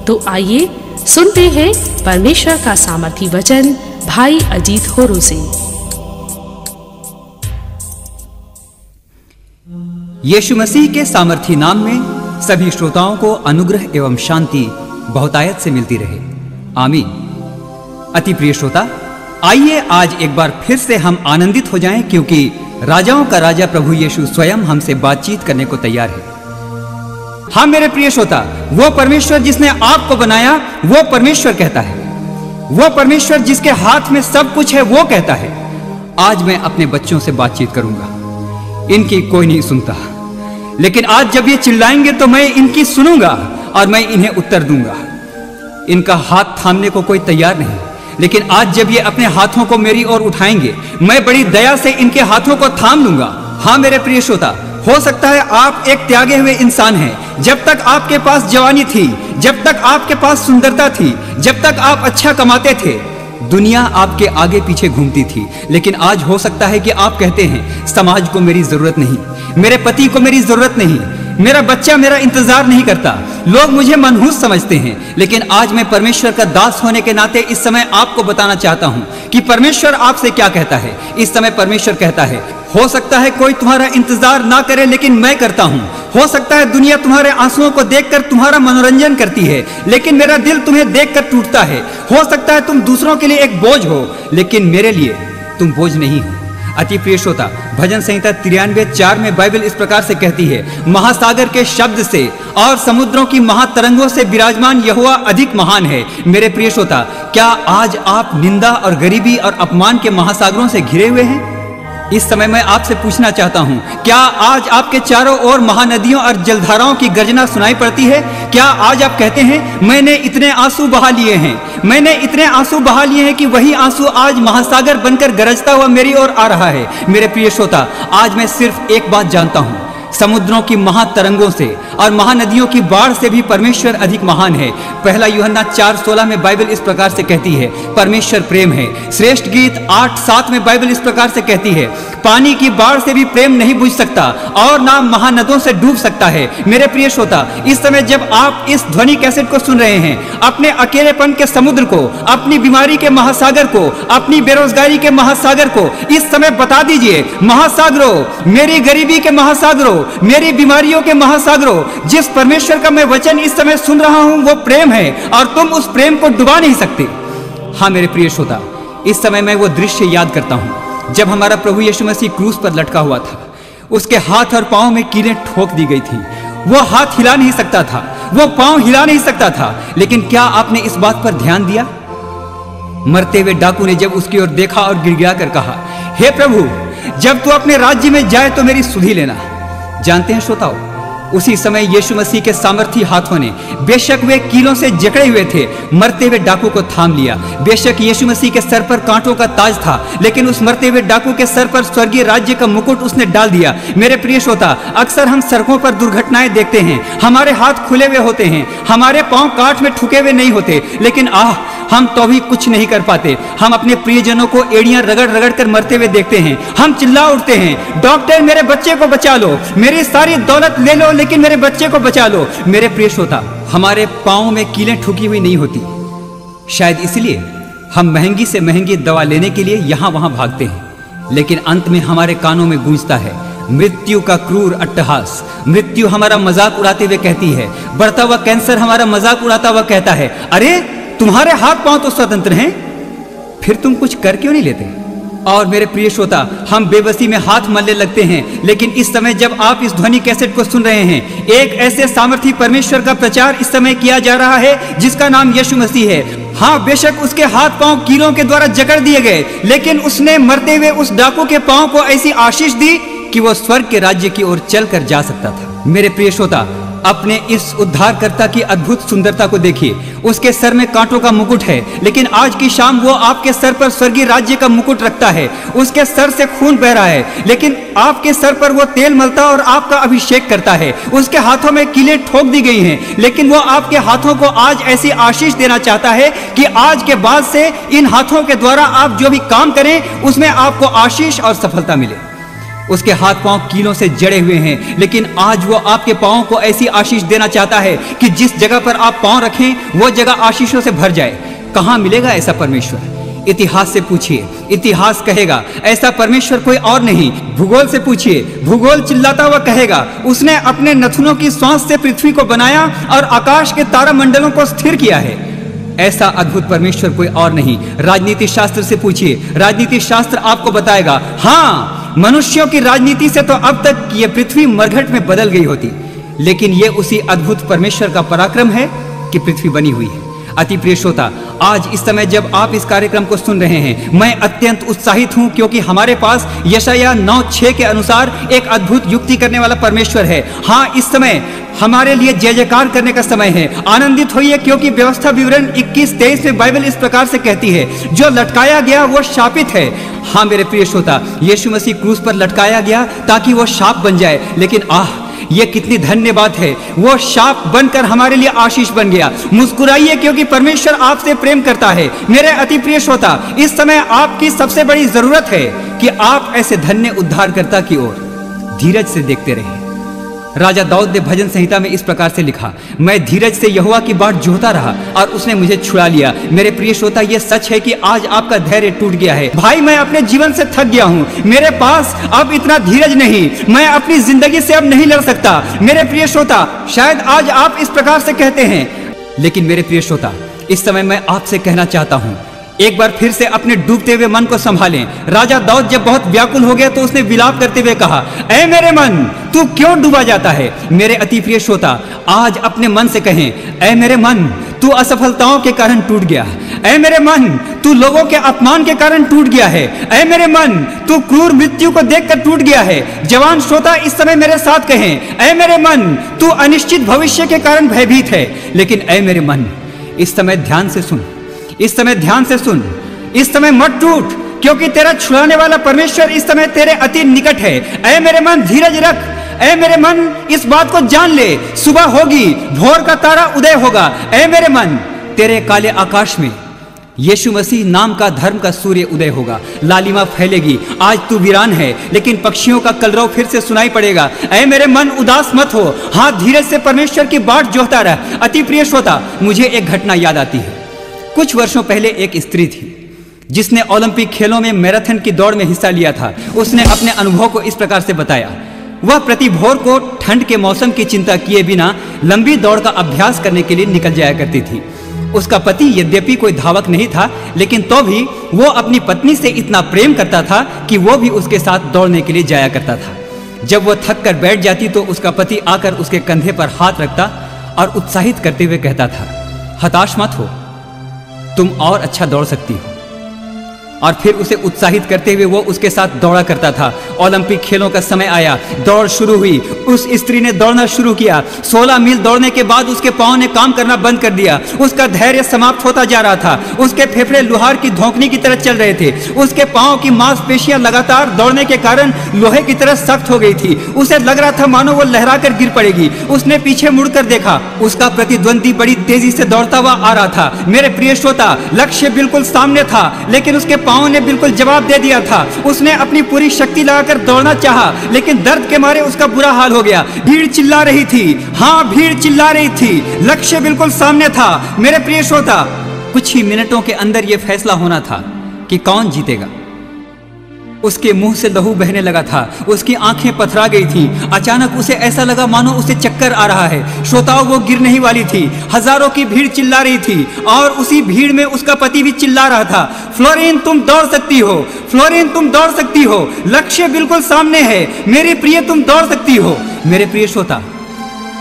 तो आइए सुनते हैं परमेश्वर का सामर्थी वचन भाई अजीत होरो से। यीशु मसीह के सामर्थी नाम में सभी श्रोताओं को अनुग्रह एवं शांति बहुतायत से मिलती रहे, आमीन। अति प्रिय श्रोता, आइए आज एक बार फिर से हम आनंदित हो जाएं, क्योंकि राजाओं का राजा प्रभु यीशु स्वयं हमसे बातचीत करने को तैयार है। हाँ मेरे प्रिय श्रोता, वो परमेश्वर जिसने आपको बनाया वो परमेश्वर कहता है, वो परमेश्वर जिसके हाथ में सब कुछ है वो कहता है, आज मैं अपने बच्चों से बातचीत करूंगा। इनकी कोई नहीं सुनता, लेकिन आज जब ये चिल्लाएंगे तो मैं इनकी सुनूंगा और मैं इन्हें उत्तर दूंगा। इनका हाथ थामने को कोई तैयार नहीं, लेकिन आज जब ये अपने हाथों को मेरी ओर उठाएंगे, मैं बड़ी दया से इनके हाथों को थाम लूंगा। हाँ मेरे प्रिय श्रोता, हो सकता है आप एक त्यागे हुए इंसान हैं। जब तक आपके पास जवानी थी, जब तक आपके पास सुंदरता थी, जब तक आप अच्छा कमाते थे, दुनिया आपके आगे पीछे घूमती थी। लेकिन आज हो सकता है कि आप कहते हैं समाज को मेरी जरूरत नहीं, मेरे पति को मेरी जरूरत नहीं, मेरा बच्चा मेरा इंतजार नहीं करता, लोग मुझे मनहूस समझते हैं। लेकिन आज मैं परमेश्वर का दास होने के नाते इस समय आपको बताना चाहता हूं कि परमेश्वर आपसे क्या कहता है। इस समय परमेश्वर कहता है, हो सकता है कोई तुम्हारा इंतजार ना करे, लेकिन मैं करता हूं। हो सकता है दुनिया तुम्हारे आंसुओं को देखकर तुम्हारा मनोरंजन करती है, लेकिन मेरा दिल तुम्हें देखकर टूटता है। हो सकता है तुम दूसरों के लिए एक बोझ हो, लेकिन मेरे लिए तुम बोझ नहीं हो। अति प्रिय श्रोता, भजन संहिता 93:4 में बाइबल इस प्रकार से कहती है, महासागर के शब्द से और समुद्रों की महातरंगों से विराजमान यहोवा अधिक महान है। मेरे प्रिय श्रोता, क्या आज आप निंदा और गरीबी और अपमान के महासागरों से घिरे हुए हैं? इस समय मैं आपसे पूछना चाहता हूं, क्या आज आपके चारों ओर महानदियों और जलधाराओं की गर्जना सुनाई पड़ती है? क्या आज आप कहते हैं मैंने इतने आंसू बहा लिए हैं, मैंने इतने आंसू बहा लिए हैं कि वही आंसू आज महासागर बनकर गरजता हुआ मेरी ओर आ रहा है? मेरे प्रिय श्रोता, आज मैं सिर्फ एक बात जानता हूं, समुद्रों की महातरंगों से और महानदियों की बाढ़ से भी परमेश्वर अधिक महान है। पहला यूहन्ना 4:16 में बाइबल इस प्रकार से कहती है, परमेश्वर प्रेम है। श्रेष्ठ गीत 8:7 में बाइबल इस प्रकार से कहती है, पानी की बाढ़ से भी प्रेम नहीं बुझ सकता और ना महानदों से डूब सकता है। मेरे प्रिय श्रोता, इस समय जब आप इस ध्वनि कैसेट को सुन रहे हैं, अपने अकेलेपन के समुद्र को, अपनी बीमारी के महासागर को, अपनी बेरोजगारी के महासागर को इस समय बता दीजिए, महासागरों, मेरी गरीबी के महासागरों, मेरी बीमारियों के महासागरों, जिस परमेश्वर का मैं वचन इस समय सुन रहा हूं वो प्रेम है और तुम उस प्रेम को डुबा नहीं सकते। हाँ मेरे प्रिय श्रोता, इस समय मैं वो दृश्य याद करता हूं जब हमारा प्रभु यीशु मसीह क्रूस पर लटका हुआ था। उसके हाथ और पांव में कीलें ठोक दी गई थी, वो हाथ हिला नहीं सकता था, वो पांव हिला नहीं सकता था। लेकिन क्या आपने इस बात पर ध्यान दिया? मरते हुए डाकू ने जब उसकी ओर देखा और गिड़गिड़ा कर कहा, हे प्रभु, जब तू अपने राज्य में जाए तो मेरी सुधि लेना। जानते हैं श्रोताओ, उसी समय यीशु मसीह के सामर्थी हाथों ने, बेशक वे कीलों से जकड़े हुए थे, मरते हुए डाकू को थाम लिया। बेशक यीशु मसीह के सर पर कांटों का ताज था, लेकिन उस मरते हुए डाकू के सर पर स्वर्गीय राज्य का मुकुट उसने डाल दिया। मेरे प्रिय श्रोता, अक्सर हम सड़कों पर दुर्घटनाएं देखते हैं, हमारे हाथ खुले हुए होते हैं, हमारे पांव कांट में ठुके हुए नहीं होते, लेकिन हम तो भी कुछ नहीं कर पाते। हम अपने प्रियजनों को एड़ियां रगड़ रगड़ कर मरते हुए देखते हैं, हम चिल्ला उठते हैं, डॉक्टर मेरे बच्चे को बचा लो, मेरी सारी दौलत ले लो, लेकिन मेरे बच्चे को बचा लो। मेरे प्रिय श्रोता, हमारे पांव में कीलें ठुकी हुई नहीं होती, शायद इसलिए हम महंगी से महंगी दवा लेने के लिए यहां वहां भागते हैं, लेकिन अंत में हमारे कानों में गूंजता है मृत्यु का क्रूर अट्टहास। मृत्यु हमारा मजाक उड़ाते हुए कहती है, बढ़ता हुआ कैंसर हमारा मजाक उड़ाता हुआ कहता है, अरे तुम्हारे हाथ पांव तो स्वतंत्र हैं, फिर तुम कुछ कर क्यों नहीं लेते? और मेरे प्रिय श्रोता, हम बेबसी में हाथ मलने लगते हैं। लेकिन इस समय जब आप इस ध्वनि कैसेट को सुन रहे हैं, एक ऐसे सामर्थी परमेश्वर का प्रचार इस समय किया जा रहा है जिसका नाम यीशु मसीह है। हाँ, बेशक उसके हाथ पांव कीलों के द्वारा जकड़ दिए गए, लेकिन उसने मरते हुए उस डाकू के पांव को ऐसी आशीष दी कि वो स्वर्ग के राज्य की ओर चलकर जा सकता था। मेरे प्रिय श्रोता, अपने इस उद्धारकर्ता की अद्भुत सुंदरता को देखिए। उसके सर में कांटों का मुकुट है, लेकिन आज की शाम वो आपके सर पर स्वर्गीय राज्य का मुकुट रखता है। उसके सर से खून बह रहा है, लेकिन आपके सर पर वो तेल मलता और आपका अभिषेक करता है। उसके हाथों में कीलें ठोक दी गई हैं, लेकिन वो आपके हाथों को आज ऐसी आशीष देना चाहता है कि आज के बाद से इन हाथों के द्वारा आप जो भी काम करें उसमें आपको आशीष और सफलता मिले। उसके हाथ पांव कीलों से जड़े हुए हैं, लेकिन आज वो आपके पांवों को ऐसी आशीष देना चाहता है कि जिस जगह पर आप पांव रखें वो जगह आशीषों से भर जाए। कहां मिलेगा ऐसा परमेश्वर? इतिहास से पूछिए, इतिहास कहेगा ऐसा परमेश्वर कोई और नहीं। भूगोल से पूछिए, भूगोल चिल्लाता हुआ कहेगा उसने अपने नथुनों की सांस से पृथ्वी को बनाया और आकाश के तारामंडलों को स्थिर किया है। ऐसा अद्भुत परमेश्वर कोई और नहीं। राजनीति शास्त्र से पूछिए, राजनीति शास्त्र आपको बताएगा हाँ, मनुष्यों की राजनीति से तो अब तक ये पृथ्वी मरघट में बदल गई होती, लेकिन ये उसी अद्भुत परमेश्वर का पराक्रम है कि पृथ्वी बनी हुई है। अति प्रिय श्रोता, आज इस समय जब आप इस कार्यक्रम को सुन रहे हैं, मैं अत्यंत उत्साहित हूं क्योंकि हमारे पास यशायाह 9:6 के अनुसार एक अद्भुत युक्ति करने वाला परमेश्वर है। हाँ, इस समय हमारे लिए जय जयकार करने का समय है। आनंदित होइए क्योंकि व्यवस्था विवरण 21:23 में बाइबल इस प्रकार से कहती है, जो लटकाया गया वो शापित है। हाँ मेरे प्रिय श्रोता, यीशु मसीह क्रूस पर लटकाया गया ताकि वो शाप बन जाए, लेकिन ये कितनी धन्य बात है, वो शाप बनकर हमारे लिए आशीष बन गया। मुस्कुराइए क्योंकि परमेश्वर आपसे प्रेम करता है। मेरे अति प्रिय श्रोता, इस समय आपकी सबसे बड़ी जरूरत है कि आप ऐसे धन्य उद्धारकर्ता की ओर धीरज से देखते रहें। राजा दाऊद ने भजन संहिता में इस प्रकार से लिखा, मैं धीरज से यहोवा की बाट जोहता रहा और उसने मुझे छुड़ा लिया। मेरे प्रिय श्रोता, यह सच है कि आज आपका धैर्य टूट गया है। भाई, मैं अपने जीवन से थक गया हूँ, मेरे पास अब इतना धीरज नहीं, मैं अपनी जिंदगी से अब नहीं लड़ सकता। मेरे प्रिय श्रोता, शायद आज आप इस प्रकार से कहते हैं, लेकिन मेरे प्रिय श्रोता, इस समय मैं आपसे कहना चाहता हूँ, एक बार फिर से अपने डूबते हुए मन को संभालें। राजा दाऊद जब बहुत व्याकुल हो गया तो उसने विलाप करते हुए कहा, ऐ मेरे मन, तू क्यों डूबा जाता है? मेरे अति प्रिय श्रोता, आज अपने मन से कहें, ऐ मेरे मन, तू असफलताओं के कारण टूट गया। ऐ मेरे मन, तू लोगों के अपमान के कारण टूट गया है। ऐ मेरे मन, तू क्रूर मृत्यु को देखकर टूट गया है। जवान श्रोता इस समय मेरे साथ कहें, ऐ मेरे मन, तू अनिश्चित भविष्य के कारण भयभीत है। लेकिन ऐ मेरे मन, इस समय ध्यान से सुन, इस समय ध्यान से सुन, इस समय मत टूट, क्योंकि तेरा छुड़ाने वाला परमेश्वर इस समय तेरे अति निकट है। ऐ मेरे मन, धीरज रख। ऐ मेरे मन, इस बात को जान ले, सुबह होगी, भोर का तारा उदय होगा। ऐ मेरे मन, तेरे काले आकाश में यीशु मसीह नाम का धर्म का सूर्य उदय होगा, लालिमा फैलेगी। आज तू वीरान है, लेकिन पक्षियों का कलरव फिर से सुनाई पड़ेगा। ऐ मेरे मन, उदास मत हो, हाँ धीरज से परमेश्वर की बाट जोहता रह। अति प्रिय श्रोता, मुझे एक घटना याद आती है। कुछ वर्षों पहले एक स्त्री थी जिसने ओलंपिक खेलों में मैराथन की दौड़ में हिस्सा लिया था। उसने अपने अनुभव को इस प्रकार से बताया, वह प्रति भोर को ठंड के मौसम की चिंता किए बिना लंबी दौड़ का अभ्यास करने के लिए निकल जाया करती थी। उसका पति यद्यपि कोई धावक नहीं था, लेकिन तो भी वो अपनी पत्नी से इतना प्रेम करता था कि वो भी उसके साथ दौड़ने के लिए जाया करता था। जब वो थक कर बैठ जाती तो उसका पति आकर उसके कंधे पर हाथ रखता और उत्साहित करते हुए कहता था, हताश मत हो, तुम और अच्छा दौड़ सकती हो। और फिर उसे उत्साहित करते हुए वो उसके साथ दौड़ा करता था। ओलंपिक खेलों का समय आया, दौड़ शुरू हुई, उस स्त्री ने दौड़ना शुरू किया। 16 मील दौड़ने के बाद उसके पांव ने काम करना बंद कर दिया। उसका धैर्य समाप्त होता जा रहा था। उसके फेफड़े लोहार की धोखनी की तरह चल रहे थे। उसके पांव की मांसपेशियां लगातार दौड़ने के कारण लोहे की तरह सख्त हो गई थी। उसे लग रहा था मानो वो लहरा कर गिर पड़ेगी। उसने पीछे मुड़कर देखा, उसका प्रतिद्वंदी बड़ी तेजी से दौड़ता हुआ आ रहा था। मेरे प्रिय श्रोता, लक्ष्य बिल्कुल सामने था, लेकिन उसके पांव ने बिल्कुल जवाब दे दिया था। उसने अपनी पूरी शक्ति लगाकर दौड़ना चाहा, लेकिन दर्द के मारे उसका बुरा हाल हो गया। भीड़ चिल्ला रही थी, हाँ भीड़ चिल्ला रही थी, लक्ष्य बिल्कुल सामने था। मेरे प्रिय श्रोता, कुछ ही मिनटों के अंदर यह फैसला होना था कि कौन जीतेगा। उसके मुंह से लहू बहने लगा था, उसकी आंखें पथरा गई थी। अचानक उसे ऐसा लगा मानो उसे चक्कर आ रहा है। श्रोताओं, वो गिरने ही वाली थी। हजारों की भीड़ चिल्ला रही थी और उसी भीड़ में उसका पति भी चिल्ला रहा था, फ्लोरीन तुम दौड़ सकती हो, फ्लोरीन तुम दौड़ सकती हो, लक्ष्य बिल्कुल सामने है, मेरी प्रिय तुम दौड़ सकती हो। मेरे प्रिय श्रोता,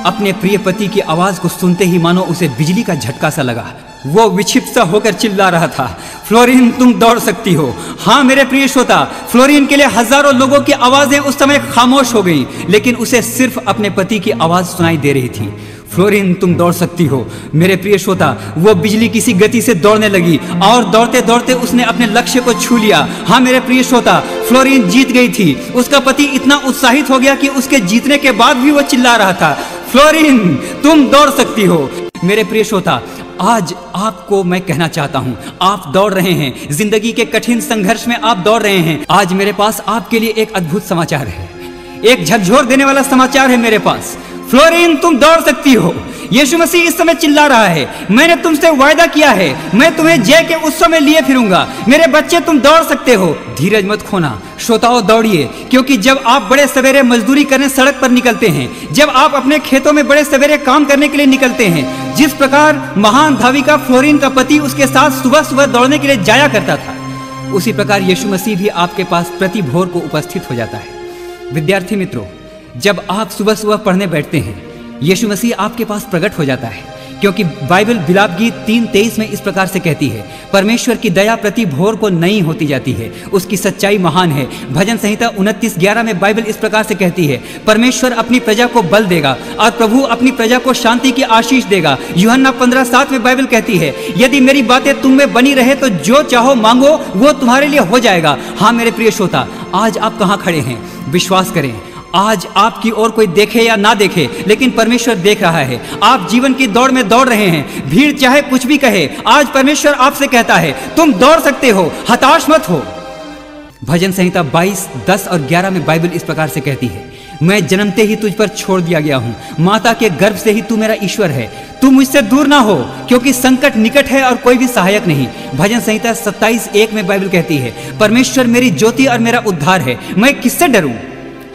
अपने प्रिय पति की आवाज को सुनते ही मानो उसे बिजली का झटका सा लगा। वो विक्षिप्त सा होकर चिल्ला रहा था, फ्लोरीन तुम दौड़ सकती हो। हाँ मेरे प्रिय श्रोता, फ्लोरीन के लिए हजारों लोगों की आवाजें उस समय खामोश हो गईं, लेकिन उसे सिर्फ अपने पति की आवाज सुनाई दे रही थी, फ्लोरीन तुम दौड़ सकती हो। मेरे प्रिय श्रोता, वो बिजली किसी गति से दौड़ने लगी और दौड़ते दौड़ते उसने अपने लक्ष्य को छू लिया। हाँ मेरे प्रिय श्रोता, फ्लोरीन जीत गई थी। उसका पति इतना उत्साहित हो गया कि उसके जीतने के बाद भी वो चिल्ला रहा था, फ्लोरीन तुम दौड़ सकती हो। मेरे प्रिय श्रोता, आज आपको मैं कहना चाहता हूं, आप दौड़ रहे हैं, जिंदगी के कठिन संघर्ष में आप दौड़ रहे हैं। आज मेरे पास आपके लिए एक अद्भुत समाचार है, एक झकझोर देने वाला समाचार है मेरे पास। फ्लोरीन, तुम दौड़ सकती हो। यीशु मसीह इस समय चिल्ला रहा है, मैंने तुमसे वायदा किया है, मैं तुम्हें जय के उत्सव में लिए फिरूंगा। मेरे बच्चे, तुम दौड़ सकते हो। धीरज मत खोना। श्रोताओं, दौड़िए, क्योंकि जब आप बड़े सवेरे मजदूरी करने सड़क पर निकलते हैं, जब आप अपने खेतों में बड़े सवेरे काम करने के लिए निकलते हैं, जिस प्रकार महान धाविका फ्लोरीन का पति उसके साथ सुबह सुबह दौड़ने के लिए जाया करता था, उसी प्रकार यीशु मसीह भी आपके पास प्रति भोर को उपस्थित हो जाता है। विद्यार्थी मित्रों, जब आप सुबह सुबह पढ़ने बैठते हैं, यीशु मसीह आपके पास प्रकट हो जाता है, क्योंकि बाइबल विलाप गीत 3:23 में इस प्रकार से कहती है, परमेश्वर की दया प्रति भोर को नई होती जाती है, उसकी सच्चाई महान है। भजन संहिता 29:11 में बाइबल इस प्रकार से कहती है, परमेश्वर अपनी प्रजा को बल देगा और प्रभु अपनी प्रजा को शांति की आशीष देगा। यूहन्ना 15:7 में बाइबल कहती है, यदि मेरी बातें तुम में बनी रहे तो जो चाहो मांगो वो तुम्हारे लिए हो जाएगा। हाँ मेरे प्रिय श्रोता, आज आप कहाँ खड़े हैं? विश्वास करें, आज आपकी ओर कोई देखे या ना देखे, लेकिन परमेश्वर देख रहा है। आप जीवन की दौड़ में दौड़ रहे हैं, भीड़ चाहे कुछ भी कहे, आज परमेश्वर आपसे कहता है, तुम दौड़ सकते हो, हताश मत हो। भजन संहिता 22:10 और 11 में बाइबल इस प्रकार से कहती है, मैं जन्मते ही तुझ पर छोड़ दिया गया हूं, माता के गर्भ से ही तू मेरा ईश्वर है। तू मुझसे दूर ना हो, क्योंकि संकट निकट है और कोई भी सहायक नहीं। भजन संहिता 27:1 में बाइबल कहती है, परमेश्वर मेरी ज्योति और मेरा उद्धार है, मैं किससे डरूं?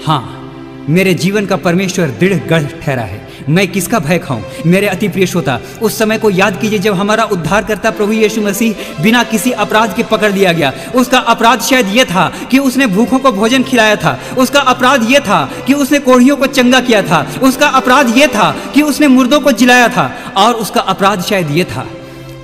हाँ, मेरे जीवन का परमेश्वर दृढ़ गढ़ ठहरा है, मैं किसका भय खाऊं? मेरे अति प्रिय श्रोता, उस समय को याद कीजिए जब हमारा उद्धार करता प्रभु यीशु मसीह बिना किसी अपराध के पकड़ लिया गया। उसका अपराध शायद यह था कि उसने भूखों को भोजन खिलाया था, उसका अपराध यह था कि उसने कोढ़ियों को चंगा किया था, उसका अपराध यह था कि उसने मुर्दों को जिलाया था, और उसका अपराध शायद यह था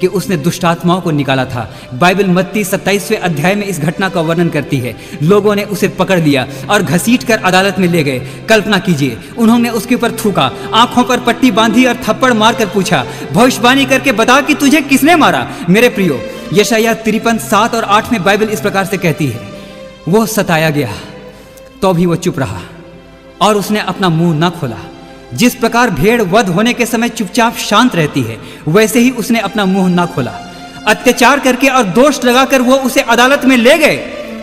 कि उसने दुष्ट आत्माओं को निकाला था। बाइबल मत्ती 27वें अध्याय में इस घटना का वर्णन करती है। लोगों ने उसे पकड़ लिया और घसीटकर अदालत में ले गए। कल्पना कीजिए, उन्होंने उसके ऊपर थूका, आंखों पर पट्टी बांधी और थप्पड़ मारकर पूछा, भविष्यवाणी करके बता कि तुझे किसने मारा? मेरे प्रियो, यशायाह 53:7 और 8 में बाइबल इस प्रकार से कहती है, वो सताया गया तो भी वो चुप रहा और उसने अपना मुंह न खोला। जिस प्रकार भेड़ वध होने के समय चुपचाप शांत रहती है, वैसे ही उसने अपना मुंह ना खोला। अत्याचार करके और दोष लगाकर वो उसे अदालत में ले गए,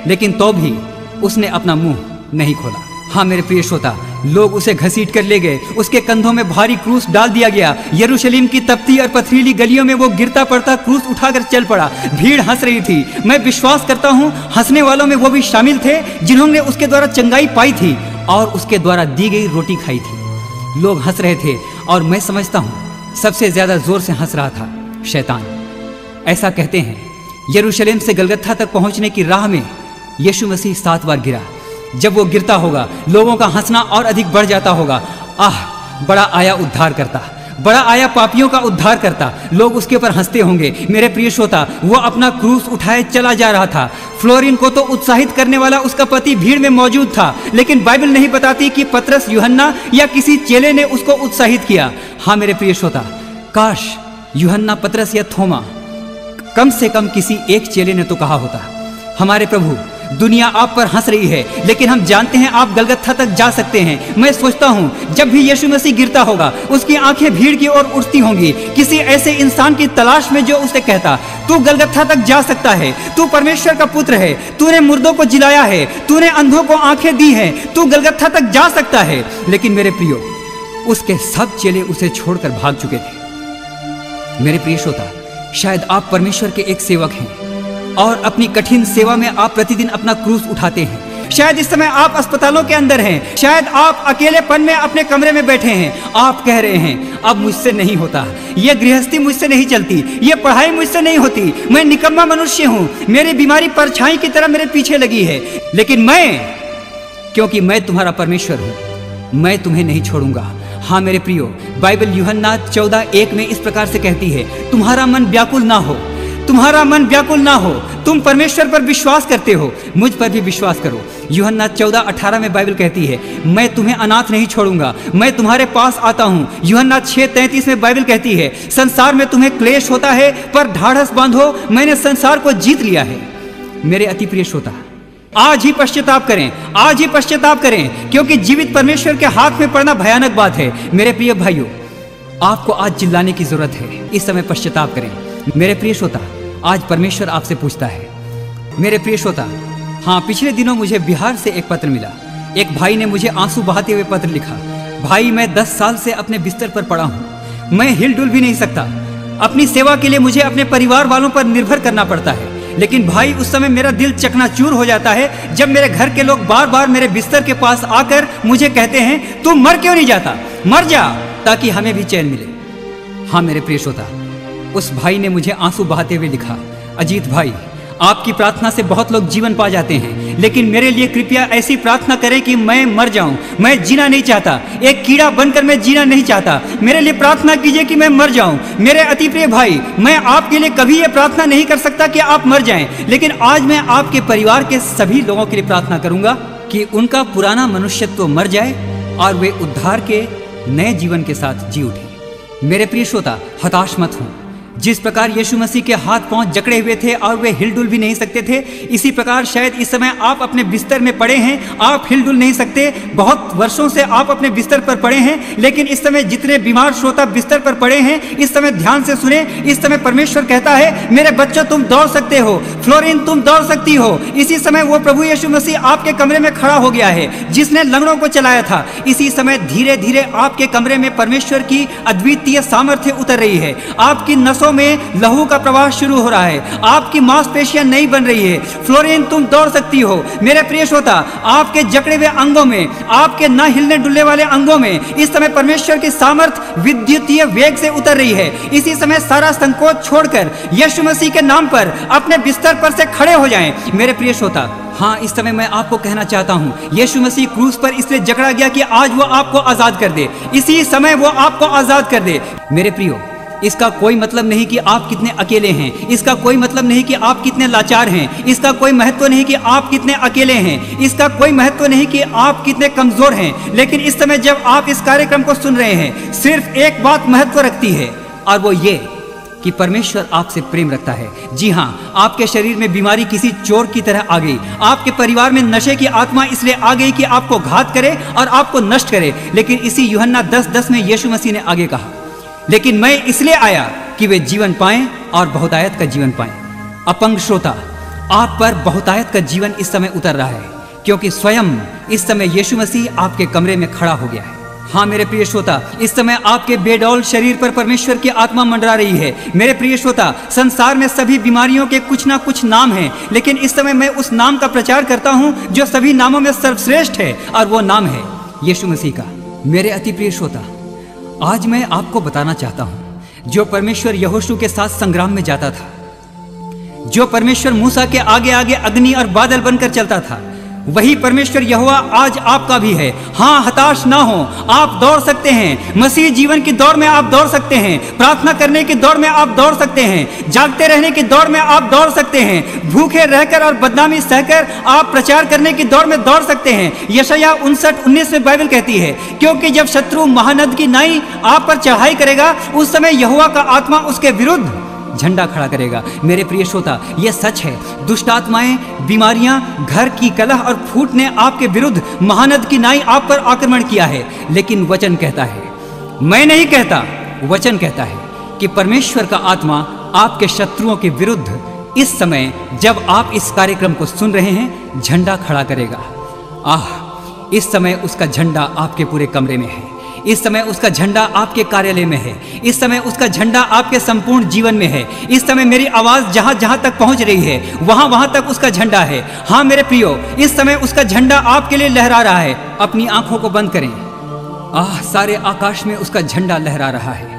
लेकिन तो भी उसने अपना मुंह नहीं खोला। हाँ मेरे प्रिय श्रोता, लोग उसे घसीट कर ले गए, उसके कंधों में भारी क्रूस डाल दिया गया। यरूशलेम की तपती और पथरीली गलियों में वो गिरता पड़ता क्रूस उठाकर चल पड़ा। भीड़ हंस रही थी। मैं विश्वास करता हूँ हंसने वालों में वो भी शामिल थे जिन्होंने उसके द्वारा चंगाई पाई थी और उसके द्वारा दी गई रोटी खाई थी। लोग हंस रहे थे और मैं समझता हूं सबसे ज्यादा जोर से हंस रहा था शैतान। ऐसा कहते हैं यरूशलेम से गलगत्था तक पहुंचने की राह में यीशु मसीह 7 बार गिरा। जब वो गिरता होगा, लोगों का हंसना और अधिक बढ़ जाता होगा। आह, बड़ा आया उद्धार करता, बड़ा आया पापियों का उद्धार करता। लोग उसके ऊपर हंसते होंगे। मेरे प्रिय श्रोता, वो अपना क्रूस उठाए चला जा रहा था। फ्लोरीन को तो उत्साहित करने वाला उसका पति भीड़ में मौजूद था, लेकिन बाइबल नहीं बताती कि पतरस, यूहन्ना या किसी चेले ने उसको उत्साहित किया। हाँ मेरे प्रिय श्रोता, काश यूहन्ना, पतरस या थोमा, कम से कम किसी एक चेले ने तो कहा होता, हमारे प्रभु, दुनिया आप पर हंस रही है, लेकिन हम जानते हैं आप गलगत्था तक जा सकते हैं। मैं सोचता हूं जब भी यीशु मसीह गिरता होगा, उसकी आंखें भीड़ की ओर उठती होंगी, किसी ऐसे इंसान की तलाश में जो उसे कहता, तू गलगत्था तक जा सकता है, तू परमेश्वर का पुत्र है, तूने मुर्दों को जिलाया है, तूने अंधों को आंखें दी हैं, तू गलगत्था तक जा सकता है। लेकिन मेरे प्रियो, उसके सब चेले उसे छोड़कर भाग चुके थे। मेरे प्रिय श्रोता, शायद आप परमेश्वर के एक सेवक हैं और अपनी कठिन सेवा में आप प्रतिदिन अपना क्रूस उठाते हैं। शायद इस समय आप अस्पतालों के अंदर हैं, शायद आप अकेलेपन में अपने कमरे में बैठे हैं। आप कह रहे हैं, अब मुझसे नहीं होता, ये गृहस्थी मुझसे नहीं चलती, ये पढ़ाई मुझसे नहीं होती, मैं निकम्मा मनुष्य हूं, मेरी बीमारी परछाई की तरह मेरे पीछे लगी है। लेकिन क्योंकि मैं तुम्हारा परमेश्वर हूं, मैं तुम्हें नहीं छोड़ूंगा। हाँ मेरे प्रियो, बाइबल यूहन्ना 14:1 में इस प्रकार से कहती है, तुम्हारा मन व्याकुल ना हो, तुम्हारा मन व्याकुल ना हो। तुम परमेश्वर पर विश्वास करते हो, मुझ पर भी विश्वास करो। यूहन्ना 14:18 में बाइबल कहती है, मैं तुम्हें अनाथ नहीं छोड़ूंगा, मैं तुम्हारे पास आता हूँ। यूहन्ना 6:33 में बाइबल कहती है, संसार में तुम्हें क्लेश होता है, पर ढाढ़स बांधो, मैंने संसार को जीत लिया है। मेरे अति प्रिय श्रोता, आज ही पश्चाताप करें, आज ही पश्चाताप करें, क्योंकि जीवित परमेश्वर के हाथ में पड़ना भयानक बात है। मेरे प्रिय भाइयों, आपको आज चिल्लाने की जरूरत है। इस समय पश्चाताप करें। मेरे प्रिय श्रोता, आज परमेश्वर आपसे पूछता है। मेरे प्रिय श्रोता, हाँ, पिछले दिनों मुझे बिहार से एक पत्र मिला। एक भाई ने मुझे आंसू बहाते हुए पत्र लिखा। भाई, मैं 10 साल से अपने बिस्तर पर पड़ा हूँ। मैं हिलडुल भी नहीं सकता। अपनी सेवा के लिए मुझे अपने परिवार वालों पर निर्भर करना पड़ता है। लेकिन भाई, उस समय मेरा दिल चकनाचूर हो जाता है जब मेरे घर के लोग बार बार मेरे बिस्तर के पास आकर मुझे कहते हैं, तू मर क्यों नहीं जाता, मर जा, ताकि हमें भी चैन मिले। हाँ मेरे प्रिय श्रोता, उस भाई ने मुझे आंसू बहाते हुए लिखा, अजीत भाई, आपकी प्रार्थना से बहुत लोग जीवन पा जाते हैं, लेकिन मेरे लिए कृपया ऐसी प्रार्थना करें कि मैं मर जाऊं। मैं जीना नहीं चाहता, एक कीड़ा बनकर मैं जीना नहीं चाहता। मेरे लिए प्रार्थना कीजिए कि मैं मर जाऊं। मेरे अति प्रिय भाई, मैं आपके लिए कभी यह प्रार्थना नहीं कर सकता कि आप मर जाएं, लेकिन आज मैं आपके परिवार के सभी लोगों के लिए प्रार्थना करूंगा कि उनका पुराना मनुष्यत्व मर जाए और वे उद्धार के नए जीवन के साथ जी उठे। मेरे प्रिय श्रोता, हताश मत हो। जिस प्रकार यीशु मसीह के हाथ पांव जकड़े हुए थे और वे हिलडुल भी नहीं सकते थे, इसी प्रकार शायद इस समय आप अपने बिस्तर में पड़े हैं, आप हिलडुल नहीं सकते। बहुत वर्षों से आप अपने बिस्तर पर पड़े हैं, लेकिन इस समय जितने बीमार श्रोता बिस्तर पर पड़े हैं, इस समय ध्यान से सुने। इस समय परमेश्वर कहता है, मेरे बच्चों, तुम दौड़ सकते हो। फ्लोरिन, तुम दौड़ सकती हो। इसी समय वो प्रभु यीशु मसीह आपके कमरे में खड़ा हो गया है, जिसने लंगड़ों को चलाया था। इसी समय धीरे धीरे आपके कमरे में परमेश्वर की अद्वितीय सामर्थ्य उतर रही है। आपकी नसों में लहू का प्रवाह शुरू हो रहा है। आपकी मांसपेशियां नई बन रही है। फ्लोरिन, तुम दौड़ सकती हो। मेरे प्रिय श्रोता, आपके जकड़े हुए अंगों में, आपके न हिलने डुलने वाले अंगों में इस समय परमेश्वर की सामर्थ विद्युतीय वेग से उतर रही है। इसी समय सारा संकोच छोड़कर यीशु मसीह के नाम पर अपने बिस्तर पर से खड़े हो जाएं। मेरे प्रिय श्रोता, हाँ, इस समय मैं आपको कहना चाहता हूँ, यीशु मसीह क्रूस पर इसलिए जकड़ा गया कि आज वो आपको आजाद कर दे। इसी समय वो आपको आजाद कर दे। मेरे प्रियो, इसका कोई मतलब नहीं कि आप कितने अकेले हैं। इसका कोई मतलब नहीं कि आप कितने लाचार हैं। इसका कोई महत्व नहीं कि आप कितने अकेले हैं। इसका कोई महत्व नहीं कि आप कितने कमजोर हैं। लेकिन इस समय जब आप इस कार्यक्रम को सुन रहे हैं, सिर्फ एक बात महत्व रखती है, और वो ये कि परमेश्वर आपसे प्रेम रखता है। जी हाँ, आपके शरीर में बीमारी किसी चोर की तरह आ गई। आपके परिवार में नशे की आत्मा इसलिए आ गई कि आपको घात करे और आपको नष्ट करे। लेकिन इसी यूहन्ना 10:10 में यीशु मसीह ने आगे कहा, लेकिन मैं इसलिए आया कि वे जीवन पाएं और बहुतायत का जीवन पाएं। अपंग श्रोता, आप पर बहुतायत का जीवन इस समय उतर रहा है, क्योंकि स्वयं इस समय यीशु मसीह आपके कमरे में खड़ा हो गया है। हाँ मेरे प्रिय श्रोता, इस समय आपके बेडौल शरीर पर परमेश्वर की आत्मा मंडरा रही है। मेरे प्रिय श्रोता, संसार में सभी बीमारियों के कुछ ना कुछ नाम हैं, लेकिन इस समय मैं उस नाम का प्रचार करता हूँ जो सभी नामों में सर्वश्रेष्ठ है, और वो नाम है यीशु मसीह का। मेरे अति प्रिय श्रोता, आज मैं आपको बताना चाहता हूं, जो परमेश्वर यहोशू के साथ संग्राम में जाता था, जो परमेश्वर मूसा के आगे आगे अग्नि और बादल बनकर चलता था, वही परमेश्वर यहोवा आज आपका भी है। हाँ, हताश ना हो, आप दौड़ सकते हैं। मसीह जीवन की दौड़ में आप दौड़ सकते हैं। प्रार्थना करने की दौड़ में आप दौड़ सकते हैं। जागते रहने की दौड़ में आप दौड़ सकते हैं। भूखे रहकर और बदनामी सहकर आप प्रचार करने की दौड़ में दौड़ सकते हैं। यशायाह 59:19 में बाइबल कहती है, क्योंकि जब शत्रु महानद की नाई आप पर चढ़ाई करेगा, उस समय यहोवा का आत्मा उसके विरुद्ध झंडा खड़ा करेगा। मेरे प्रिय श्रोता, यह सच है। दुष्ट आत्माएं, बीमारियां, घर की कलह और फूट ने आपके विरुद्ध महानद की नाई आप पर आक्रमण किया है, लेकिन वचन कहता है, मैं नहीं कहता, वचन कहता है कि परमेश्वर का आत्मा आपके शत्रुओं के विरुद्ध इस समय जब आप इस कार्यक्रम को सुन रहे हैं, झंडा खड़ा करेगा। इस समय उसका झंडा आपके पूरे कमरे में है। इस समय उसका झंडा आपके कार्यालय में है। इस समय उसका झंडा आपके संपूर्ण जीवन में है। इस समय मेरी आवाज जहां जहां तक पहुंच रही है, वहां वहां तक उसका झंडा है। हाँ मेरे प्रियो, इस समय उसका झंडा आपके लिए लहरा रहा है। अपनी आंखों को बंद करें। सारे आकाश में उसका झंडा लहरा रहा है।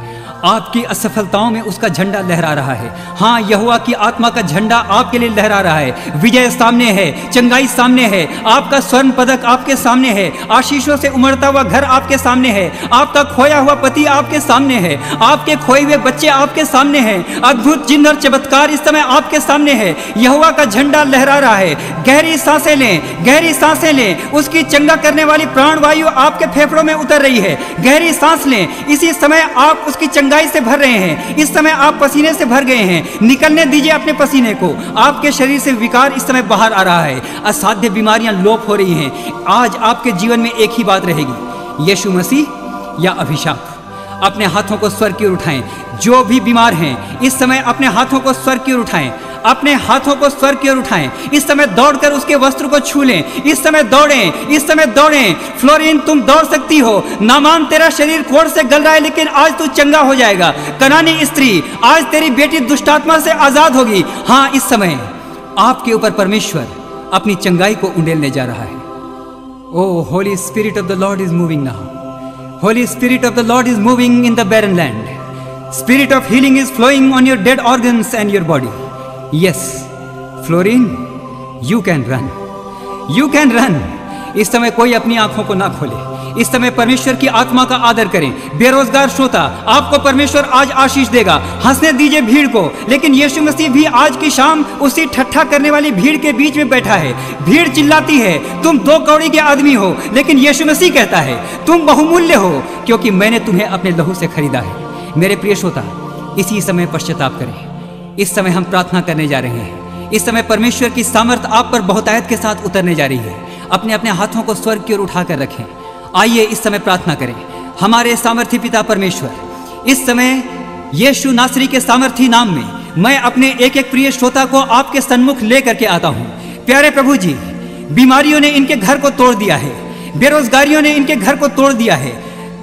आपकी असफलताओं में उसका झंडा लहरा रहा है। हाँ, यहोवा की आत्मा का झंडा आपके लिए लहरा रहा है। विजय सामने है, चंगाई सामने है, आपका स्वर्ण पदक आपके सामने है, आशीषों से उमड़ता हुआ घर आपके सामने है, आपका खोया हुआ पति आपके सामने है, आपके खोए हुए बच्चे आपके सामने हैं। अद्भुत चिन्ह और चमत्कार इस समय आपके सामने है। यहोवा का झंडा लहरा रहा है। गहरी सांसें लें, गहरी सांसें लें। उसकी चंगा करने वाली प्राणवायु आपके फेफड़ों में उतर रही है। गहरी सांस लें। इसी समय आप उसकी चंगाई से भर रहे हैं। इस समय आप पसीने से भर गए हैं। निकलने दीजिए अपने पसीने को। आपके शरीर से विकार इस समय बाहर आ रहा है। असाध्य बीमारियां लोप हो रही हैं। आज आपके जीवन में एक ही बात रहेगी, यीशु मसीह या अभिशाप। अपने हाथों को स्वर्ग की ओर उठाएं। जो भी बीमार हैं इस समय अपने हाथों को स्वर्ग की ओर उठाएं, अपने हाथों को स्वर्ग की ओर उठाएं। इस समय दौड़कर उसके वस्त्र को छू लें। इस समय दौड़ें, इस समय दौड़ें। फ्लोरीन, तुम दौड़ सकती हो। नामान, तेरा शरीर कोढ़ से गल रहा है लेकिन आज तू चंगा हो जाएगा। कनानी स्त्री, आज तेरी बेटी दुष्टात्मा से आजाद होगी। हाँ, इस समय आपके ऊपर परमेश्वर अपनी चंगाई को उंडेलने जा रहा है। Oh, Holy Spirit of the Lord is moving now. Holy Spirit of the Lord is moving in the barren land. Spirit of healing is flowing on your dead organs and your body. Yes, Florine, you can run. You can run. इस समय कोई अपनी आंखों को ना खोले। इस समय परमेश्वर की आत्मा का आदर करें। बेरोजगार श्रोता, आपको परमेश्वर आज आशीष देगा। हंसने दीजिए भीड़ को, लेकिन यीशु मसीह भी आज की शाम उसी ठट्ठा करने वाली भीड़ के बीच में बैठा है। भीड़ चिल्लाती है, तुम 2 कौड़ी के आदमी हो, लेकिन यीशु मसीह कहता है, तुम बहुमूल्य हो, क्योंकि मैंने तुम्हें अपने लहू से खरीदा है। मेरे प्रिय श्रोता, इसी समय पश्चाताप करें। इस समय हम प्रार्थना करने जा रहे हैं। इस समय परमेश्वर की सामर्थ आप पर बहुतायत के साथ उतरने जा रही है। अपने अपने हाथों को स्वर्ग की ओर उठाकर रखें। आइए इस समय प्रार्थना करें। हमारे सामर्थी पिता परमेश्वर, इस समय यीशु नासरी के सामर्थी नाम में मैं अपने एक एक प्रिय श्रोता को आपके सन्मुख लेकर के आता हूँ। प्यारे प्रभु जी, बीमारियों ने इनके घर को तोड़ दिया है, बेरोजगारियों ने इनके घर को तोड़ दिया है,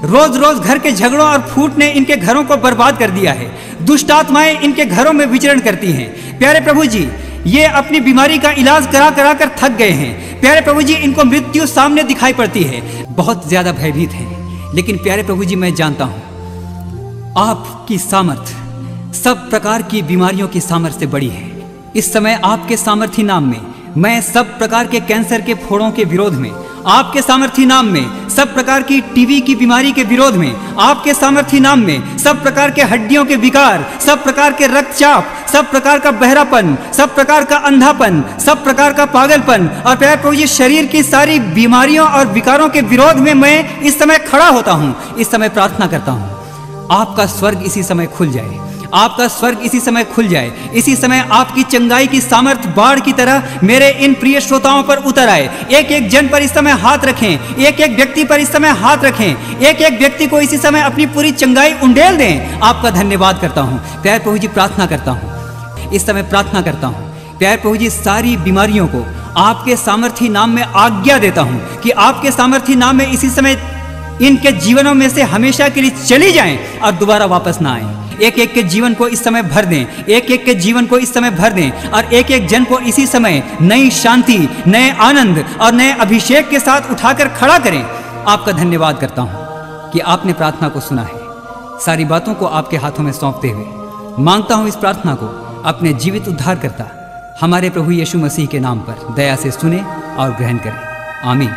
रोज रोज घर के झगड़ों और फूट ने इनके घरों को बर्बाद कर दिया है, दुष्टात्माएं इनके घरों में विचरण करती हैं। प्यारे प्रभु जी, ये अपनी बीमारी का इलाज करा करा कर थक गए हैं। प्यारे प्रभु जी, इनको मृत्यु सामने दिखाई पड़ती है, बहुत ज्यादा भयभीत हैं। लेकिन प्यारे प्रभु जी, मैं जानता हूं आपकी सामर्थ सब प्रकार की बीमारियों की सामर्थ से बड़ी है। इस समय आपके सामर्थी नाम में मैं सब प्रकार के कैंसर के फोड़ों के विरोध में, आपके सामर्थी नाम में सब प्रकार की टीबी की बीमारी के विरोध में, आपके सामर्थी नाम में सब प्रकार के हड्डियों के विकार, सब प्रकार के रक्तचाप, सब प्रकार का बहरापन, सब प्रकार का अंधापन, सब प्रकार का पागलपन और प्यारे प्रभु जी, शरीर की सारी बीमारियों और विकारों के विरोध में मैं इस समय खड़ा होता हूं। इस समय प्रार्थना करता हूं, आपका स्वर्ग इसी समय खुल जाए, आपका स्वर्ग इसी समय खुल जाए। इसी समय आपकी चंगाई की सामर्थ बाढ़ की तरह मेरे इन प्रिय श्रोताओं पर उतर आए। एक एक जन पर इस समय हाथ रखें, एक एक व्यक्ति पर इस समय हाथ रखें, एक एक व्यक्ति को इसी समय अपनी पूरी चंगाई उंडेल दें। आपका धन्यवाद करता हूं प्यारे प्रभु जी, प्रार्थना करता हूं, इस समय प्रार्थना करता हूं प्यारे प्रभु जी, सारी बीमारियों को आपके सामर्थी नाम में आज्ञा देता हूं कि आपके सामर्थी नाम में इसी समय इनके जीवनों में से हमेशा के लिए चली जाएं और दोबारा वापस ना आए। एक एक के जीवन को इस समय भर दें, एक एक के जीवन को इस समय भर दें और एक एक जन को इसी समय नई शांति, नए आनंद और नए अभिषेक के साथ उठाकर खड़ा करें। आपका धन्यवाद करता हूं कि आपने प्रार्थना को सुना है। सारी बातों को आपके हाथों में सौंपते हुए मांगता हूं इस प्रार्थना को अपने जीवित उद्धारकर्ता हमारे प्रभु यीशु मसीह के नाम पर दया से सुने और ग्रहण करें। आमीन।